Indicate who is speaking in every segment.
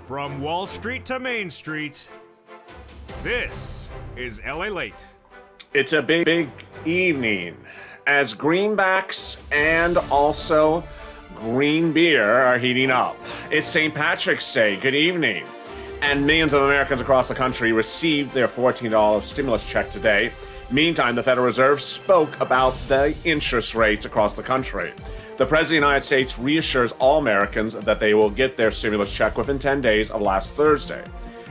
Speaker 1: From Wall Street to Main Street, this is Lalate.
Speaker 2: It's a big evening as greenbacks and also green beer are heating up. It's St. Patrick's Day. Good evening. And millions of Americans across the country received their $14 stimulus check today. Meantime, the Federal Reserve spoke about the interest rates across the country. The President of the United States reassures all Americans that they will get their stimulus check within 10 days of last Thursday.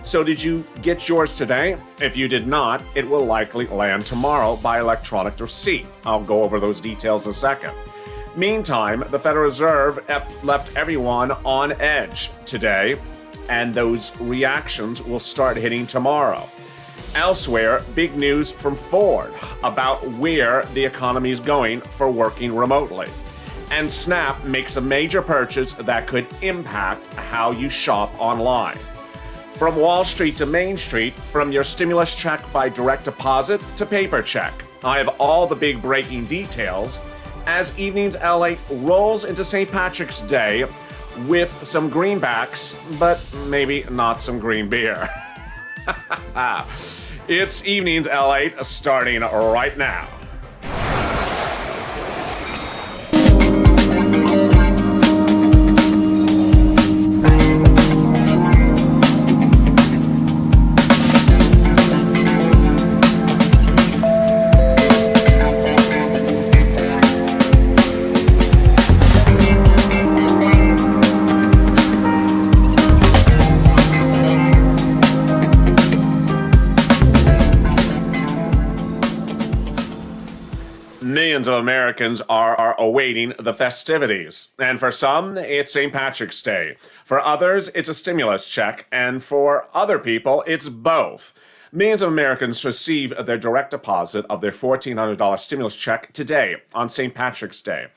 Speaker 2: So did you get yours today? If you did not, it will likely land tomorrow by electronic receipt. I'll go over those details in a second. Meantime, the Federal Reserve left everyone on edge today, and those reactions will start hitting tomorrow. Elsewhere, big news from Ford about where the economy is going for working remotely. And Snap makes a major purchase that could impact how you shop online. From Wall Street to Main Street, from your stimulus check by direct deposit to paper check. I have all the big breaking details as Evenings LA rolls into St. Patrick's Day with some greenbacks, but maybe not some green beer. It's Evenings LA starting right now. Millions of Americans are awaiting the festivities. And for some, it's St. Patrick's Day. For others, it's a stimulus check. And for other people, it's both. Millions of Americans receive their direct deposit of their $1,400 stimulus check today on St. Patrick's Day.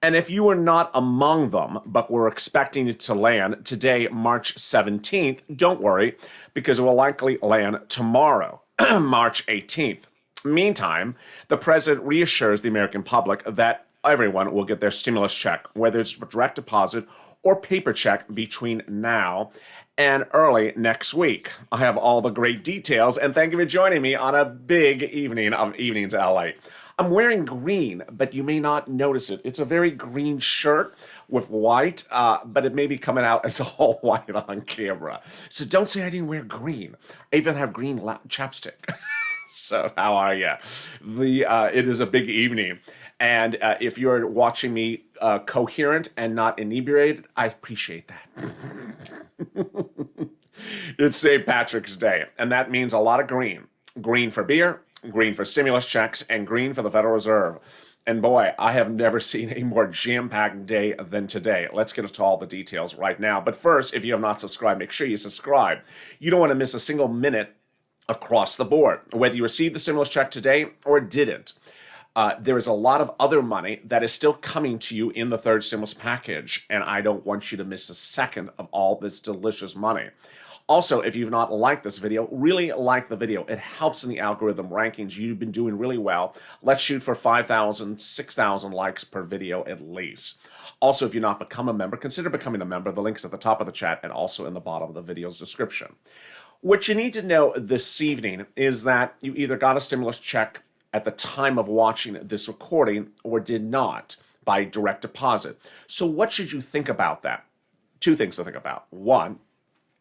Speaker 2: And if you were not among them, but were expecting it to land today, March 17th, don't worry, because it will likely land tomorrow, March 18th. Meantime, the president reassures the American public that everyone will get their stimulus check, whether it's direct deposit or paper check, between now and early next week. I have all the great details, and thank you for joining me on a big evening of Evenings LA. I'm wearing green, but you may not notice it. It's a very green shirt with white, but it may be coming out as all white on camera. So don't say I didn't wear green. I even have green chapstick. So how are you? It is a big evening. And if you're watching me coherent and not inebriated, I appreciate that. It's St. Patrick's Day, and that means a lot of green. Green for beer, green for stimulus checks, and green for the Federal Reserve. And boy, I have never seen a more jam-packed day than today. Let's get into all the details right now. But first, if you have not subscribed, make sure you subscribe. You don't want to miss a single minute across the board, whether you received the stimulus check today or didn't. There is a lot of other money that is still coming to you in the third stimulus package, and I don't want you to miss a second of all this delicious money. Also, if you've not liked this video, really like the video. It helps in the algorithm rankings. You've been doing really well. Let's shoot for 5,000, 6,000 likes per video at least. Also, if you've not become a member, consider becoming a member. The link is at the top of the chat and also in the bottom of the video's description. What you need to know this evening is that you either got a stimulus check at the time of watching this recording or did not by direct deposit. So what should you think about that? Two things to think about. One,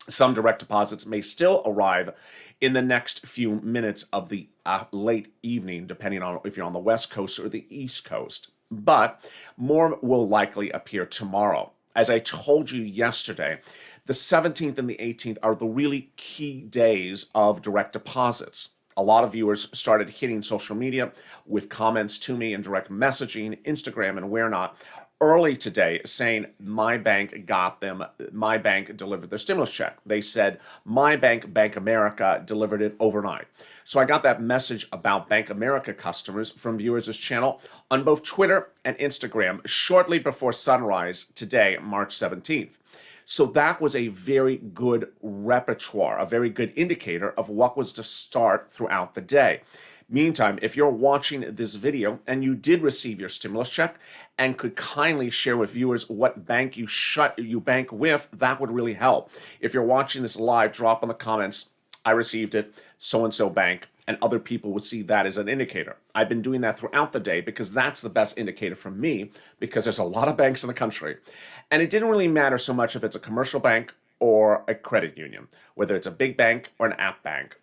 Speaker 2: some direct deposits may still arrive in the next few minutes of the late evening, depending on if you're on the West Coast or the East Coast. But more will likely appear tomorrow. As I told you yesterday, the 17th and the 18th are the really key days of direct deposits. A lot of viewers started hitting social media with comments to me and direct messaging, Instagram and where not, early today saying my bank got them, my bank delivered their stimulus check. They said my bank, Bank America, delivered it overnight. So I got that message about Bank America customers from viewers of this channel on both Twitter and Instagram shortly before sunrise today, March 17th. So that was a very good repertoire, a very good indicator of what was to start throughout the day. Meantime, if you're watching this video and you did receive your stimulus check and could kindly share with viewers what bank you bank with, that would really help. If you're watching this live, drop in the comments, I received it, so-and-so bank, and other people would see that as an indicator. I've been doing that throughout the day because that's the best indicator for me, because there's a lot of banks in the country. And it didn't really matter so much if it's a commercial bank or a credit union, whether it's a big bank or an app bank.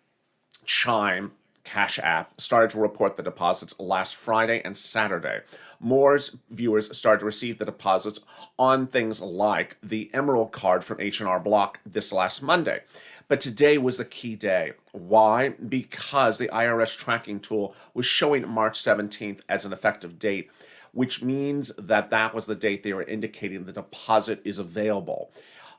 Speaker 2: Chime, Cash App started to report the deposits last Friday and Saturday. More viewers started to receive the deposits on things like the Emerald card from H&R Block this last Monday. But today was the key day. Why? Because the IRS tracking tool was showing March 17th as an effective date, which means that that was the date they were indicating the deposit is available.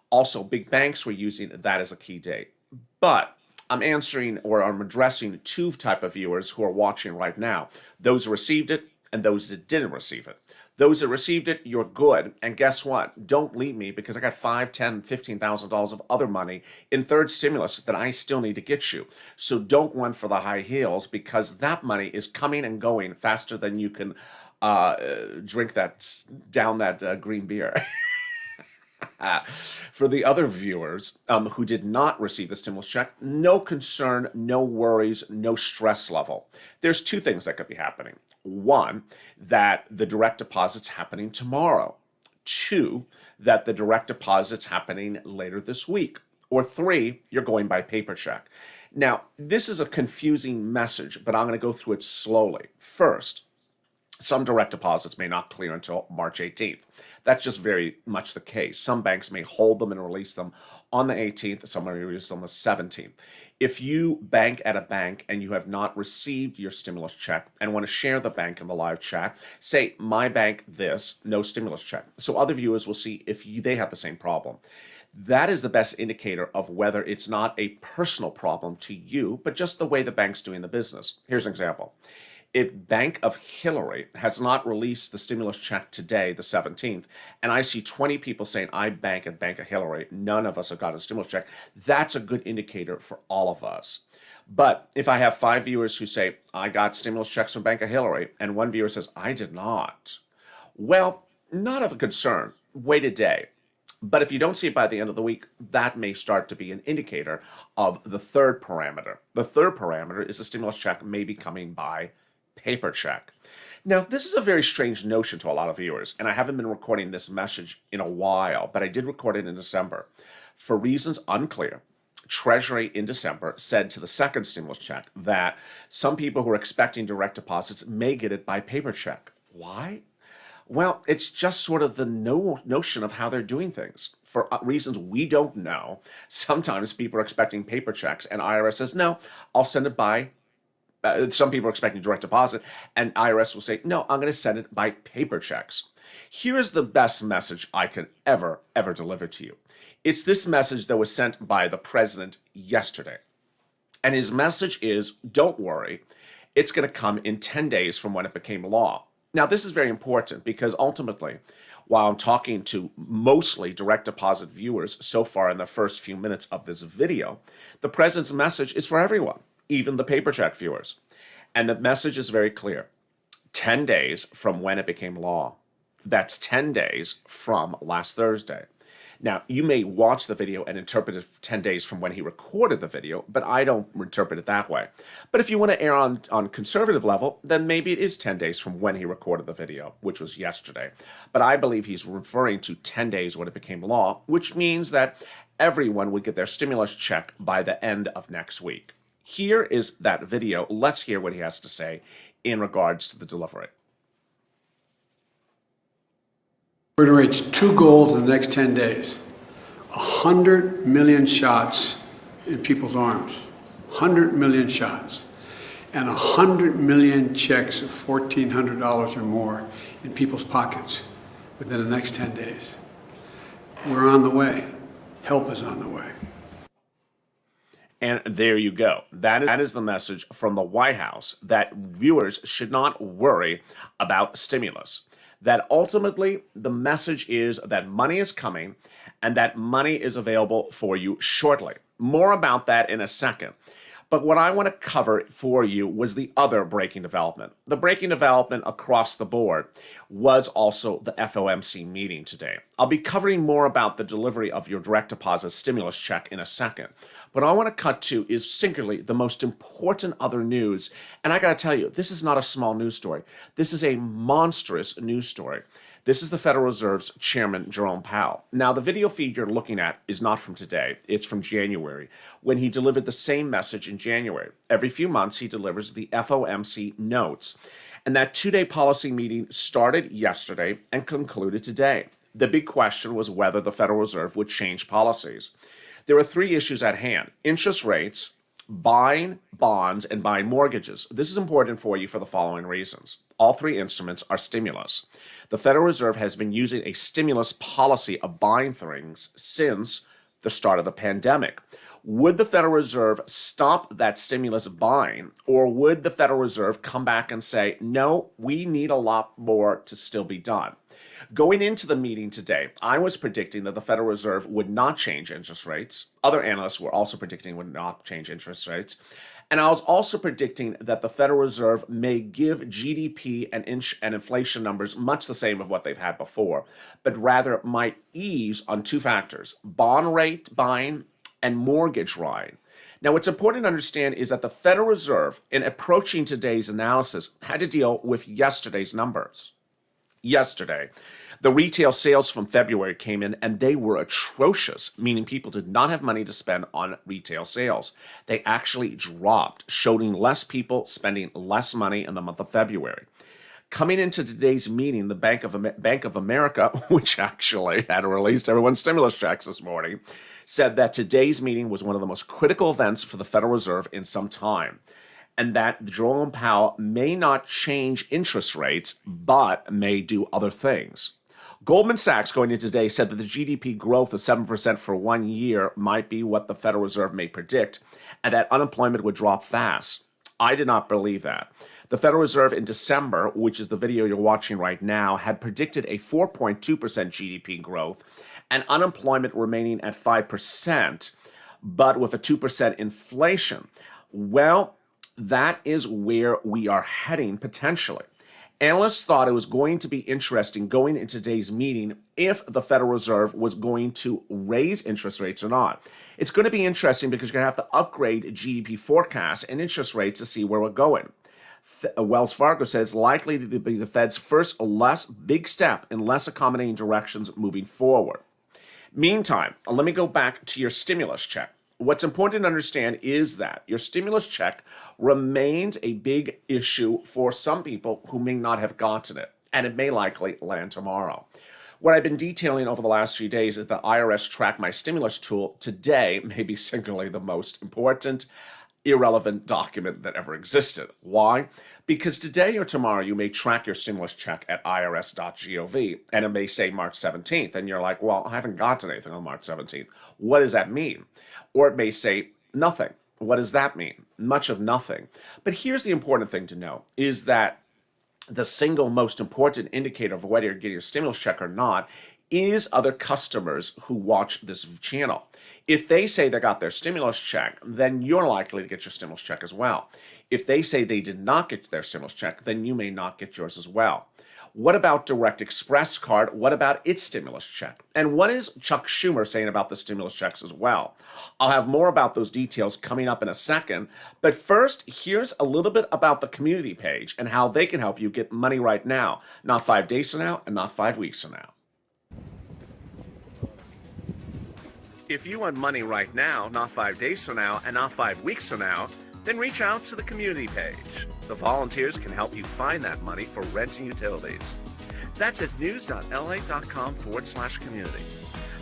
Speaker 2: Also, big banks were using that as a key date. But I'm addressing two type of viewers who are watching right now. Those who received it and those that didn't receive it. Those that received it, you're good. And guess what? Don't leave me, because I got $5,000, $10,000, $15,000 of other money in third stimulus that I still need to get you. So don't run for the high heels, because that money is coming and going faster than you can drink down that green beer. For the other viewers who did not receive the stimulus check, no concern, no worries, no stress level. There's two things that could be happening. One, that the direct deposit's happening tomorrow. Two, that the direct deposit's happening later this week. Or three, you're going by paper check. Now, this is a confusing message, but I'm going to go through it slowly. First, some direct deposits may not clear until March 18th. That's just very much the case. Some banks may hold them and release them on the 18th. Some may release them on the 17th. If you bank at a bank and you have not received your stimulus check and want to share the bank in the live chat, say, my bank this, no stimulus check. So other viewers will see if they have the same problem. That is the best indicator of whether it's not a personal problem to you, but just the way the bank's doing the business. Here's an example. If Bank of Hillary has not released the stimulus check today, the 17th, and I see 20 people saying, I bank at Bank of Hillary, none of us have got a stimulus check, that's a good indicator for all of us. But if I have 5 viewers who say, I got stimulus checks from Bank of Hillary, and one viewer says, I did not, well, not of a concern. Wait a day. But if you don't see it by the end of the week, that may start to be an indicator of the third parameter. The third parameter is the stimulus check may be coming by paper check. Now, this is a very strange notion to a lot of viewers, and I haven't been recording this message in a while, but I did record it in December. For reasons unclear, Treasury in December said to the second stimulus check that some people who are expecting direct deposits may get it by paper check. Why? Well, it's just sort of the notion of how they're doing things. For reasons we don't know, sometimes people are expecting paper checks, and IRS says, no, I'll send it by some people are expecting direct deposit, and IRS will say, no, I'm going to send it by paper checks. Here is the best message I can ever deliver to you. It's this message that was sent by the president yesterday. And his message is, don't worry, it's going to come in 10 days from when it became law. Now, this is very important because ultimately, while I'm talking to mostly direct deposit viewers so far in the first few minutes of this video, the president's message is for everyone, even the paper check viewers. And the message is very clear. 10 days from when it became law. That's 10 days from last Thursday. Now, you may watch the video and interpret it 10 days from when he recorded the video, but I don't interpret it that way. But if you want to err on conservative level, then maybe it is 10 days from when he recorded the video, which was yesterday. But I believe he's referring to 10 days when it became law, which means that everyone would get their stimulus check by the end of next week. Here is that video. Let's hear what he has to say in regards to the delivery.
Speaker 3: We're going to reach 2 goals in the next 10 days. 100 million shots in people's arms. 100 million shots. And 100 million checks of $1,400 or more in people's pockets within the next 10 days. We're on the way. Help is on the way.
Speaker 2: And there you go. That is the message from the White House, that viewers should not worry about stimulus. That ultimately the message is that money is coming and that money is available for you shortly. More about that in a second. But what I want to cover for you was the other breaking development. The breaking development across the board was also the FOMC meeting today. I'll be covering more about the delivery of your direct deposit stimulus check in a second. But I want to cut to is singularly the most important other news. And I got to tell you, this is not a small news story. This is a monstrous news story. This is the Federal Reserve's Chairman, Jerome Powell. Now, the video feed you're looking at is not from today. It's from January, when he delivered the same message in January. Every few months, he delivers the FOMC notes. And that two-day policy meeting started yesterday and concluded today. The big question was whether the Federal Reserve would change policies. There are three issues at hand: interest rates, buying bonds, and buying mortgages. This is important for you for the following reasons. All three instruments are stimulus. The Federal Reserve has been using a stimulus policy of buying things since the start of the pandemic. Would the Federal Reserve stop that stimulus buying, or would the Federal Reserve come back and say, no, we need a lot more to still be done? Going into the meeting today, I was predicting that the Federal Reserve would not change interest rates. Other analysts were also predicting would not change interest rates. And I was also predicting that the Federal Reserve may give GDP and inflation numbers much the same of what they've had before, but rather might ease on two factors: bond rate buying and mortgage buying. Now, what's important to understand is that the Federal Reserve, in approaching today's analysis, had to deal with yesterday's numbers. Yesterday, the retail sales from February came in and they were atrocious, meaning people did not have money to spend on retail sales. They actually dropped, showing less people spending less money in the month of February. Coming into today's meeting, the Bank of America, which actually had released everyone's stimulus checks this morning, said that today's meeting was one of the most critical events for the Federal Reserve in some time, and that Jerome Powell may not change interest rates, but may do other things. Goldman Sachs, going into today, said that the GDP growth of 7% for 1 year might be what the Federal Reserve may predict, and that unemployment would drop fast. I did not believe that. The Federal Reserve in December, which is the video you're watching right now, had predicted a 4.2% GDP growth and unemployment remaining at 5%, but with a 2% inflation. Well, that is where we are heading potentially. Analysts thought it was going to be interesting going into today's meeting if the Federal Reserve was going to raise interest rates or not. It's going to be interesting because you're going to have to upgrade GDP forecasts and interest rates to see where we're going. Wells Fargo says it's likely to be the Fed's first less big step in less accommodating directions moving forward. Meantime, let me go back to your stimulus check. What's important to understand is that your stimulus check remains a big issue for some people who may not have gotten it, and it may likely land tomorrow. What I've been detailing over the last few days is the IRS Track My Stimulus tool today may be singularly the most important, irrelevant document that ever existed. Why? Because today or tomorrow you may track your stimulus check at irs.gov and it may say March 17th and you're like, well, I haven't gotten anything on March 17th. What does that mean? Or it may say nothing. What does that mean? Much of nothing. But here's the important thing to know is that the single most important indicator of whether you're getting your stimulus check or not is other customers who watch this channel. If they say they got their stimulus check, then you're likely to get your stimulus check as well. If they say they did not get their stimulus check, then you may not get yours as well. What about Direct Express card? What about its stimulus check? And what is Chuck Schumer saying about the stimulus checks as well? I'll have more about those details coming up in a second. But first, here's a little bit about the community page and how they can help you get money right now, not 5 days from now and not 5 weeks from now. If you want money right now, not 5 days from now, and not 5 weeks from now, then reach out to the community page. The volunteers can help you find that money for rent and utilities. That's at news.la.com/community.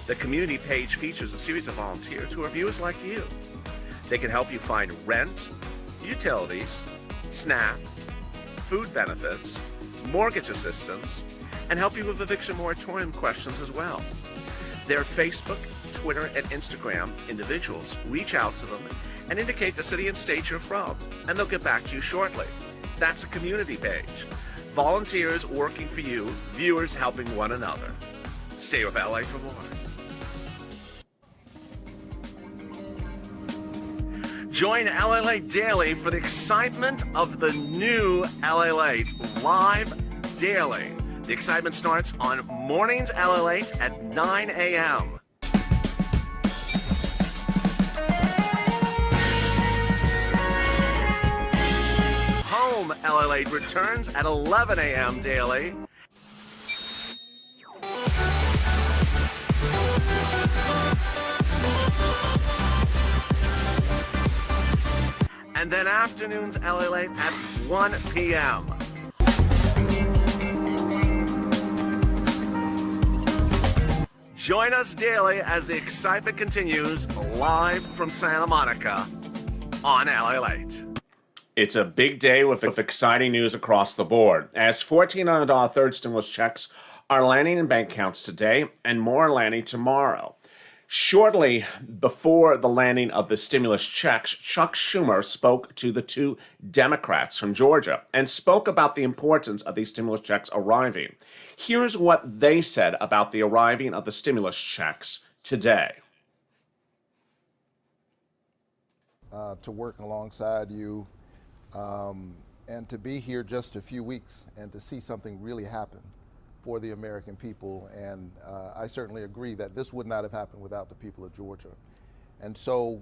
Speaker 2: The community page features a series of volunteers who are viewers like you. They can help you find rent, utilities, SNAP, food benefits, mortgage assistance, and help you with eviction moratorium questions as well. Their Facebook, Twitter, and Instagram individuals reach out to them and indicate the city and state you're from, and they'll get back to you shortly. That's a community page. Volunteers working for you, viewers helping one another. Stay with LA for more. Join Lalate Daily for the excitement of the new Lalate live daily. The excitement starts on mornings Lalate at 9 a.m. Home Lalate returns at 11 a.m. daily. And then afternoons Lalate at 1 p.m. Join us daily as the excitement continues live from Santa Monica on Lalate. It's a big day with exciting news across the board, as $1,400 third stimulus checks are landing in bank accounts today and more are landing tomorrow. Shortly before the landing of the stimulus checks, Chuck Schumer spoke to the two Democrats from Georgia and spoke about the importance of these stimulus checks arriving. Here's what they said about the arriving of the stimulus checks today.
Speaker 4: To work alongside you and to be here just a few weeks and to see something really happen for the American people. And I certainly agree that this would not have happened without the people of Georgia. And so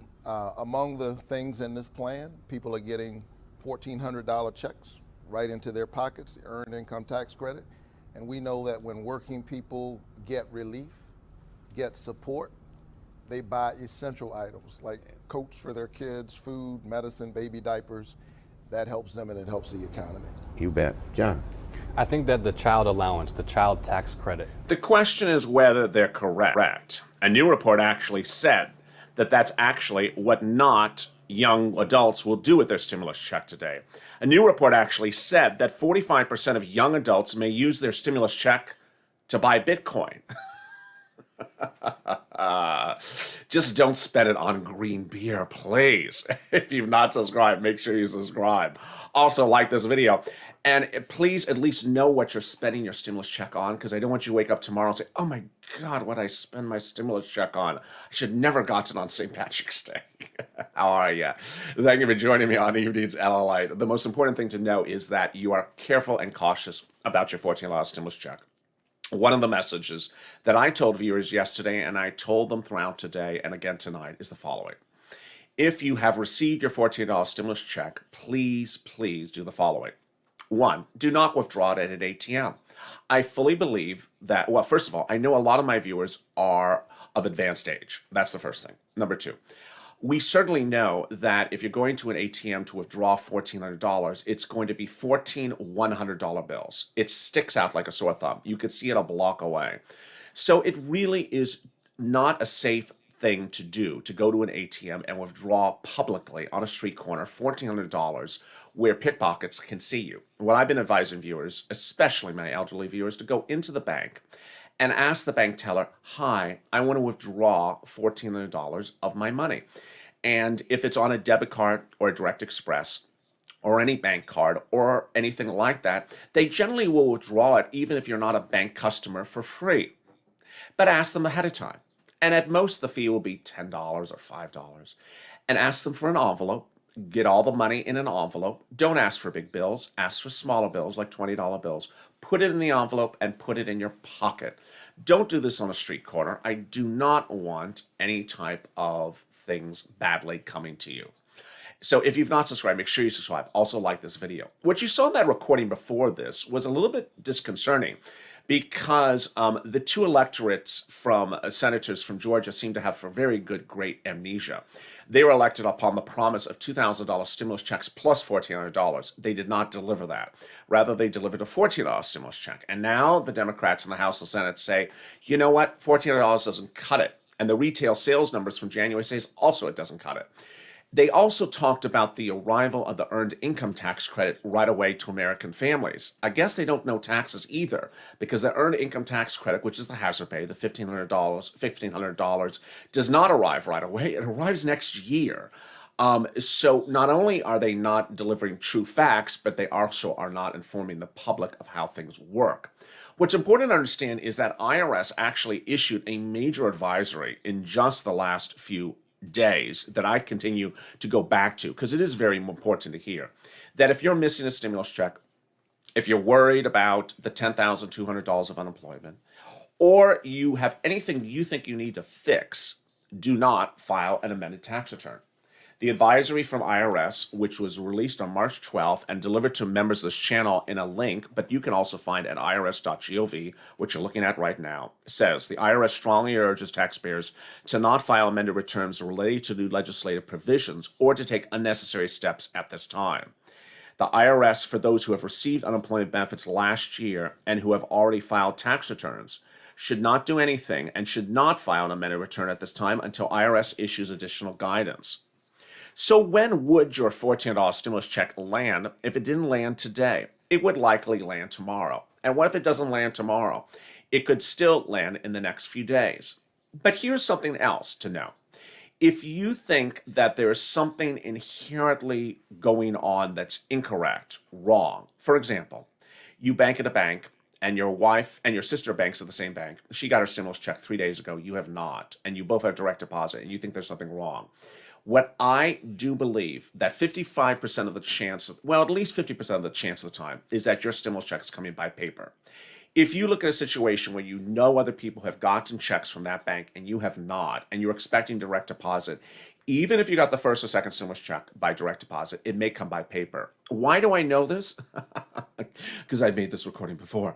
Speaker 4: among the things in this plan, people are getting $1,400 checks right into their pockets, the earned income tax credit. And we know that when working people get relief, get support, they buy essential items like coats for their kids, food, medicine, baby diapers. That helps them and it helps the economy.
Speaker 5: You bet. John?
Speaker 6: I think that the child allowance, the child tax credit.
Speaker 2: The question is whether they're correct. A new report actually said that that's actually what not young adults will do with their stimulus check today. A new report actually said that 45% of young adults may use their stimulus check to buy Bitcoin. Just don't spend it on green beer, please. If you've not subscribed, make sure you subscribe. Also, like this video. And please at least know what you're spending your stimulus check on, because I don't want you to wake up tomorrow and say, oh my God, what I spend my stimulus check on? I should never have gotten on St. Patrick's Day. How are you? Thank you for joining me on Evenings Lalate. The most important thing to know is that you are careful and cautious about your $14 stimulus check. One of the messages that I told viewers yesterday, and I told them throughout today and again tonight, is the following. If you have received your $14 stimulus check, please do the following. 1, do not withdraw it at an ATM. I fully believe that, well, first of all, I know a lot of my viewers are of advanced age. That's the first thing. Number 2, we certainly know that if you're going to an ATM to withdraw $1,400, it's going to be 14 $100 bills. It sticks out like a sore thumb. You could see it a block away. So it really is not a safe thing to do, to go to an ATM and withdraw publicly on a street corner $1,400 where pickpockets can see you. What I've been advising viewers, especially my elderly viewers, to go into the bank and ask the bank teller, hi, I want to withdraw $1,400 of my money. And if it's on a debit card or a Direct Express or any bank card or anything like that, they generally will withdraw it even if you're not a bank customer for free. But ask them ahead of time. And at most, the fee will be $10 or $5. And ask them for an envelope. Get all the money in an envelope. Don't ask for big bills. Ask for smaller bills, like $20 bills. Put it in the envelope and put it in your pocket. Don't do this on a street corner. I do not want any type of things badly coming to you. So if you've not subscribed, make sure you subscribe. Also like this video. What you saw in that recording before this was a little bit disconcerting, because the two electorates from senators from Georgia seem to have great amnesia. They were elected upon the promise of $2,000 stimulus checks plus $1,400. They did not deliver that. Rather, they delivered a $14 stimulus check. And now the Democrats in the House and Senate say, you know what, $1,400 doesn't cut it. And the retail sales numbers from January says also it doesn't cut it. They also talked about the arrival of the earned income tax credit right away to American families. I guess they don't know taxes either, because the earned income tax credit, which is the hazard pay, the $1,500, does not arrive right away. It arrives next year. So not only are they not delivering true facts, but they also are not informing the public of how things work. What's important to understand is that IRS actually issued a major advisory in just the last few days that I continue to go back to, because it is very important to hear, that if you're missing a stimulus check, if you're worried about the $10,200 of unemployment, or you have anything you think you need to fix, do not file an amended tax return. The advisory from IRS, which was released on March 12th and delivered to members of this channel in a link, but you can also find at irs.gov, which you're looking at right now, says the IRS strongly urges taxpayers to not file amended returns related to new legislative provisions or to take unnecessary steps at this time. The IRS, for those who have received unemployment benefits last year and who have already filed tax returns, should not do anything and should not file an amended return at this time until IRS issues additional guidance. So when would your $1,400 stimulus check land if it didn't land today? It would likely land tomorrow. And what if it doesn't land tomorrow? It could still land in the next few days. But here's something else to know. If you think that there is something inherently going on that's incorrect, wrong, for example, you bank at a bank and your wife and your sister banks at the same bank. She got her stimulus check 3 days ago. You have not. And you both have direct deposit and you think there's something wrong. What I do believe that 55% of the chance, well, at least 50% of the chance of the time, is that your stimulus check is coming by paper. If you look at a situation where you know other people have gotten checks from that bank and you have not, and you're expecting direct deposit, even if you got the first or second stimulus check by direct deposit, it may come by paper. Why do I know this? Because I made this recording before.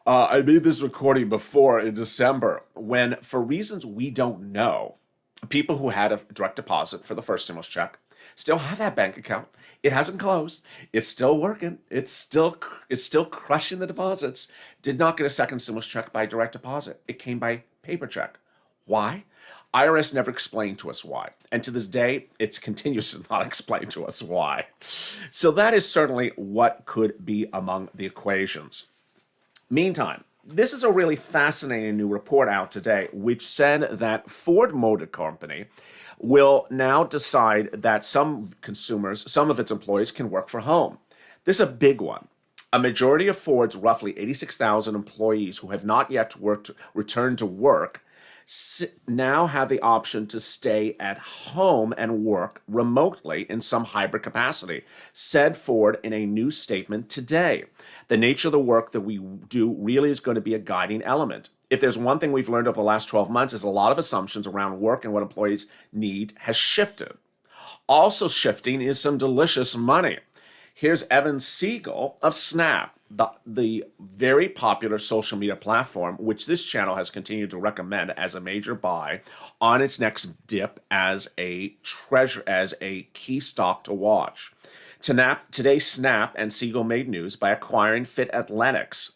Speaker 2: I made this recording before in December when, for reasons we don't know, people who had a direct deposit for the first stimulus check still have that bank account. It hasn't closed. It's still working. It's still crushing the deposits. Did not get a second stimulus check by direct deposit. It came by paper check. Why? IRS never explained to us why. And to this day, it continues to not explain to us why. So that is certainly what could be among the equations. Meantime, this is a really fascinating new report out today, which said that Ford Motor Company will now decide that some consumers, some of its employees can work from home. This is a big one. A majority of Ford's roughly 86,000 employees who have not yet returned to work now have the option to stay at home and work remotely in some hybrid capacity, said Ford in a new statement today. The nature of the work that we do really is going to be a guiding element. If there's one thing we've learned over the last 12 months is a lot of assumptions around work and what employees need has shifted. Also shifting is some delicious money. Here's Evan Siegel of Snap, the very popular social media platform, which this channel has continued to recommend as a major buy on its next dip as a key stock to watch. Today, Snap and Siegel made news by acquiring Fit Analytics,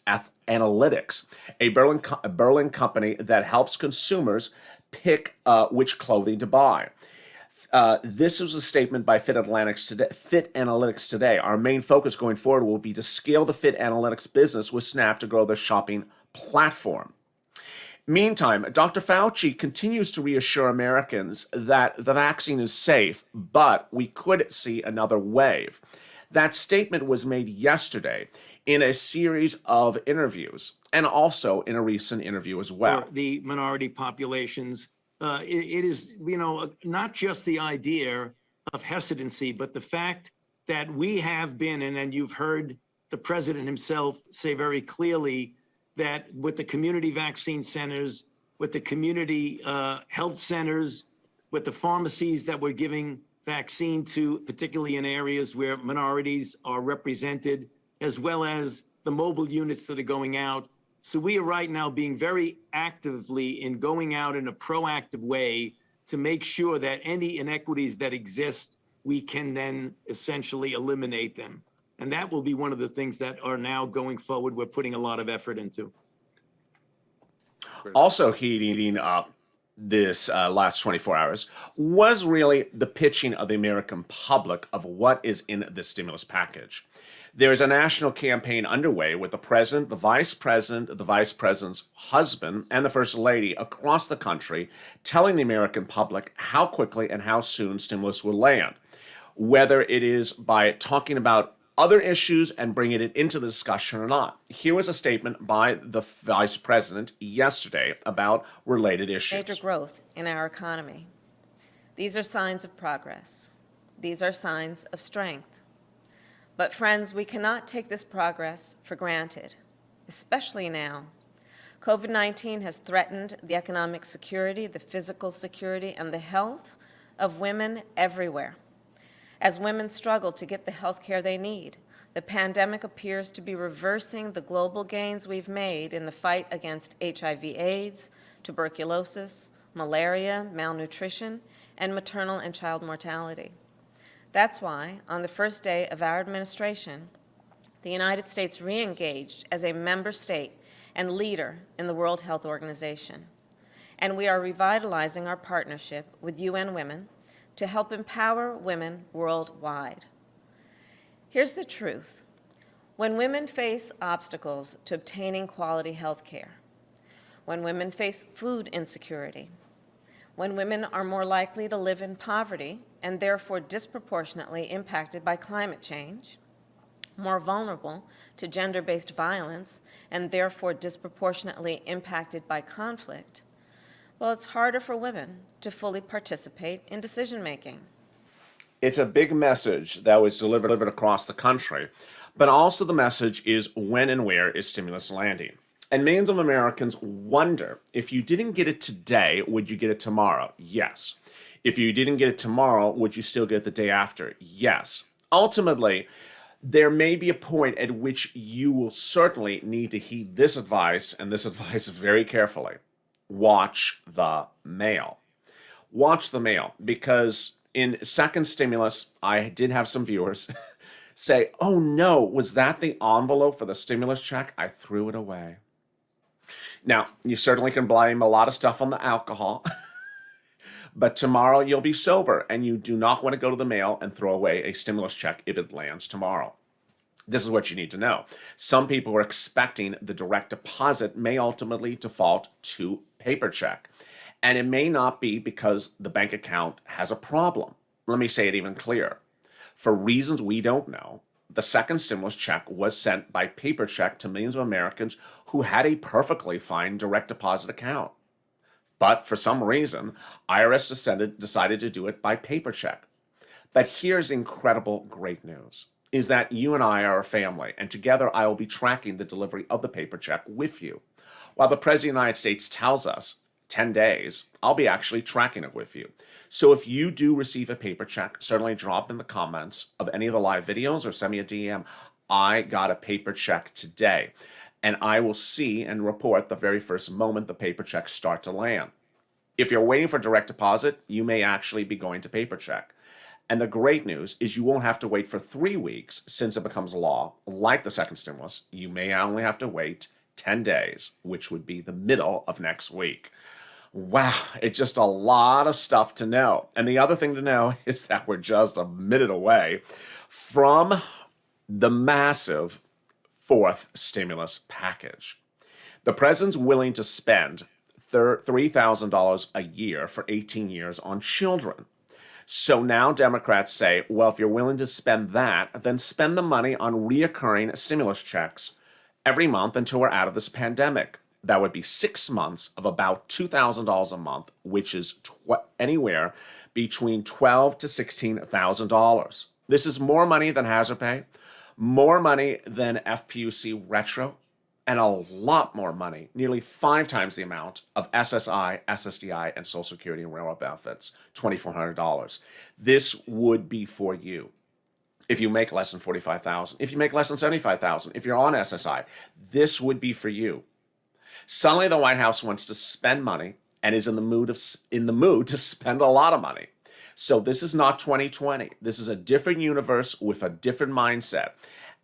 Speaker 2: a Berlin company that helps consumers pick which clothing to buy. This was a statement by Fit Analytics today. Our main focus going forward will be to scale the Fit Analytics business with Snap to grow their shopping platform. Meantime, Dr. Fauci continues to reassure Americans that the vaccine is safe, but we could see another wave. That statement was made yesterday in a series of interviews and also in a recent interview as well.
Speaker 5: The minority populations. It is, not just the idea of hesitancy, but the fact that we have been, and you've heard the president himself say very clearly that with the community vaccine centers, with the community health centers, with the pharmacies that we're giving vaccine to, particularly in areas where minorities are represented, as well as the mobile units that are going out. So we are right now being very actively in going out in a proactive way to make sure that any inequities that exist, we can then essentially eliminate them. And that will be one of the things that are now going forward, we're putting a lot of effort into.
Speaker 2: Also heating up this last 24 hours was really the pitching of the American public of what is in the stimulus package. There is a national campaign underway with the president, the vice president's husband, and the first lady across the country telling the American public how quickly and how soon stimulus will land, whether it is by talking about other issues and bringing it into the discussion or not. Here was a statement by the vice president yesterday about related issues.
Speaker 7: Major growth in our economy. These are signs of progress. These are signs of strength. But friends, we cannot take this progress for granted, especially now. COVID-19 has threatened the economic security, the physical security, and the health of women everywhere. As women struggle to get the health care they need, the pandemic appears to be reversing the global gains we've made in the fight against HIV/AIDS, tuberculosis, malaria, malnutrition, and maternal and child mortality. That's why, on the first day of our administration, the United States re-engaged as a member state and leader in the World Health Organization. And we are revitalizing our partnership with UN Women to help empower women worldwide. Here's the truth. When women face obstacles to obtaining quality health care, when women face food insecurity, when women are more likely to live in poverty and therefore disproportionately impacted by climate change, more vulnerable to gender-based violence and therefore disproportionately impacted by conflict, well, it's harder for women to fully participate in decision-making.
Speaker 2: It's a big message that was delivered across the country, but also the message is when and where is stimulus landing? And millions of Americans wonder, if you didn't get it today, would you get it tomorrow? Yes. If you didn't get it tomorrow, would you still get it the day after? Yes. Ultimately, there may be a point at which you will certainly need to heed this advice, and this advice very carefully. Watch the mail. Watch the mail, because in second stimulus, I did have some viewers say, oh no, was that the envelope for the stimulus check? I threw it away. Now, you certainly can blame a lot of stuff on the alcohol, but tomorrow you'll be sober and you do not want to go to the mail and throw away a stimulus check if it lands tomorrow. This is what you need to know. Some people are expecting the direct deposit may ultimately default to paper check. And it may not be because the bank account has a problem. Let me say it even clearer. For reasons we don't know, the second stimulus check was sent by paper check to millions of Americans who had a perfectly fine direct deposit account. But for some reason, IRS decided to do it by paper check. But here's incredible great news, is that you and I are a family, and together I will be tracking the delivery of the paper check with you. While the President of the United States tells us 10 days, I'll be actually tracking it with you. So if you do receive a paper check, certainly drop in the comments of any of the live videos or send me a DM. I got a paper check today. And I will see and report the very first moment the paper checks start to land. If you're waiting for direct deposit, you may actually be going to paper check. And the great news is you won't have to wait for 3 weeks since it becomes law. Like the second stimulus, you may only have to wait 10 days, which would be the middle of next week. Wow, it's just a lot of stuff to know. And the other thing to know is that we're just a minute away from the massive fourth stimulus package. The president's willing to spend $3,000 a year for 18 years on children. So now Democrats say, well, if you're willing to spend that, then spend the money on reoccurring stimulus checks every month until we're out of this pandemic. That would be 6 months of about $2,000 a month, which is anywhere between $12,000 to $16,000. This is more money than hazard pay, more money than FPUC retro, and a lot more money, nearly 5 times the amount of SSI, SSDI, and Social Security and railroad benefits, $2,400. This would be for you. If you make less than $45,000, if you make less than $75,000, if you're on SSI, this would be for you. Suddenly, the White House wants to spend money and is in the mood to spend a lot of money. So this is not 2020. This is a different universe with a different mindset.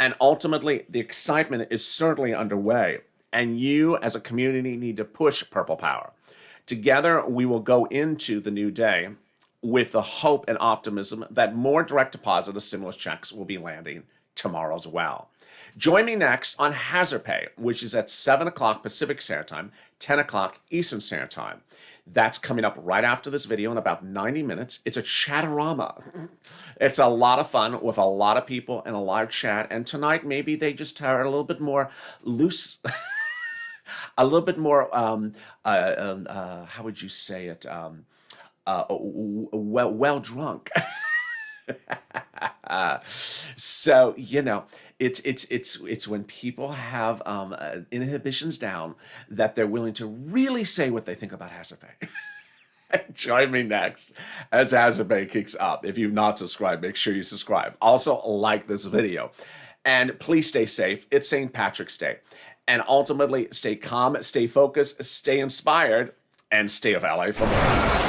Speaker 2: And ultimately, the excitement is certainly underway. And you, as a community, need to push Purple Power. Together, we will go into the new day with the hope and optimism that more direct deposit of stimulus checks will be landing tomorrow as well. Join me next on Hazard Pay, which is at 7 o'clock Pacific Standard Time, 10 o'clock Eastern Standard Time. That's coming up right after this video in about 90 minutes. It's a chatorama. It's a lot of fun with a lot of people in a live chat. And tonight, maybe they just are a little bit more loose, a little bit more, how would you say it? well drunk. So, you know, it's when people have inhibitions down that they're willing to really say what they think about hazard pay. Join me next as hazard pay kicks up. If you've not subscribed, make sure you subscribe. Also, like this video. And please stay safe. It's St. Patrick's Day. And ultimately, stay calm, stay focused, stay inspired, and stay of LA for more.